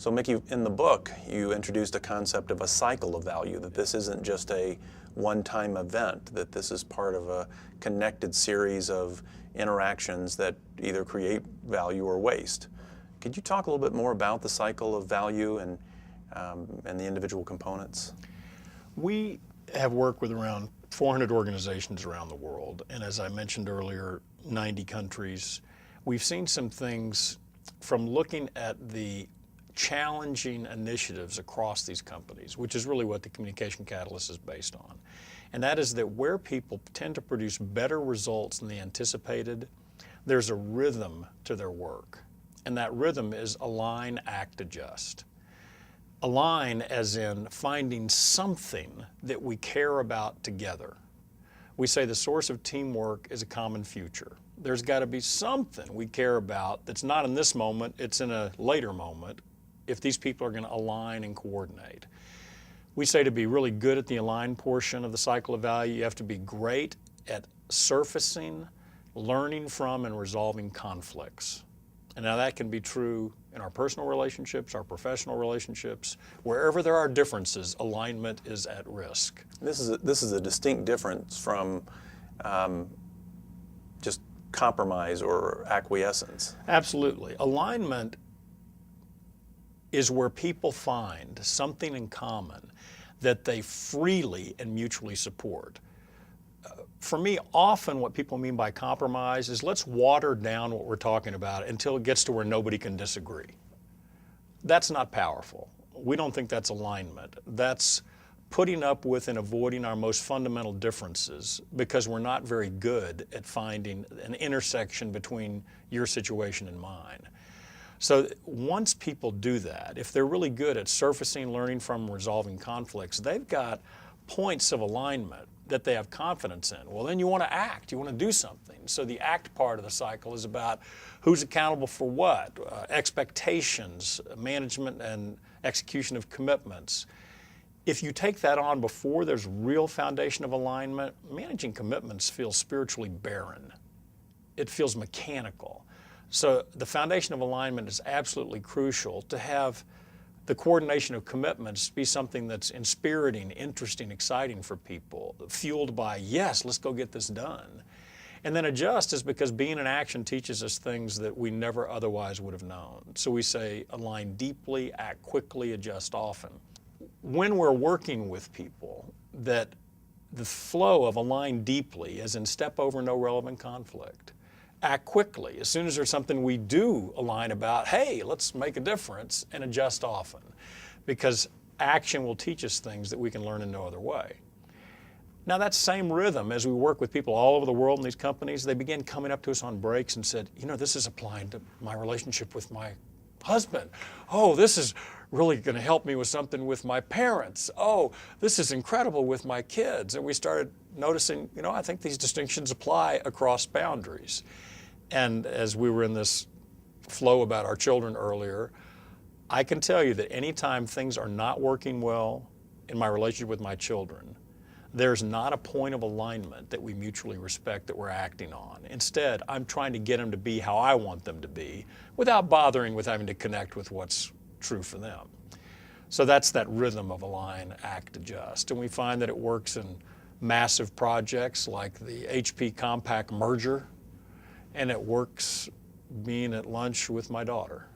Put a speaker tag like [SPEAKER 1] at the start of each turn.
[SPEAKER 1] So Mickey, in the book, you introduced a concept of a cycle of value, that this isn't just a one-time event, that this is part of a connected series of interactions that either create value or waste. Could you talk a little bit more about the cycle of value and the individual components?
[SPEAKER 2] We have worked with around 400 organizations around the world, and as I mentioned earlier, 90 countries. We've seen some things from looking at the challenging initiatives across these companies, which is really what the Communication Catalyst is based on. And that is that where people tend to produce better results than they anticipated, there's a rhythm to their work. And that rhythm is align, act, adjust. Align as in finding something that we care about together. We say the source of teamwork is a common future. There's got to be something we care about that's not in this moment, it's in a later moment, if these people are going to align and coordinate. We say to be really good at the align portion of the cycle of value, you have to be great at surfacing, learning from, and resolving conflicts. And now that can be true in our personal relationships, our professional relationships. Wherever there are differences, alignment is at risk.
[SPEAKER 1] This is a distinct difference from just compromise or acquiescence.
[SPEAKER 2] Absolutely. Alignment is where people find something in common that they freely and mutually support. For me, often what people mean by compromise is let's water down what we're talking about until it gets to where nobody can disagree. That's not powerful. We don't think that's alignment. That's putting up with and avoiding our most fundamental differences because we're not very good at finding an intersection between your situation and mine. So once people do that, if they're really good at surfacing, learning from, resolving conflicts, they've got points of alignment that they have confidence in. Well, then you want to act, you want to do something. So the act part of the cycle is about who's accountable for what, expectations, management and execution of commitments. If you take that on before there's real foundation of alignment, managing commitments feels spiritually barren. It feels mechanical. So the foundation of alignment is absolutely crucial to have the coordination of commitments be something that's inspiriting, interesting, exciting for people, fueled by, yes, let's go get this done. And then adjust is because being in action teaches us things that we never otherwise would have known. So we say align deeply, act quickly, adjust often. When we're working with people, that the flow of align deeply is in step over no relevant conflict. Act quickly. As soon as there's something we do align about, hey, let's make a difference, and adjust often. Because action will teach us things that we can learn in no other way. Now that same rhythm, as we work with people all over the world in these companies, they begin coming up to us on breaks and said, you know, this is applying to my relationship with my husband. Oh, this is really going to help me with something with my parents. Oh, this is incredible with my kids. And we started noticing, you know, I think these distinctions apply across boundaries. And as we were in this flow about our children earlier, I can tell you that anytime things are not working well in my relationship with my children, there's not a point of alignment that we mutually respect that we're acting on. Instead, I'm trying to get them to be how I want them to be without bothering with having to connect with what's true for them. So that's that rhythm of align, act, adjust. And we find that it works in massive projects like the HP Compaq merger, and it works being at lunch with my daughter.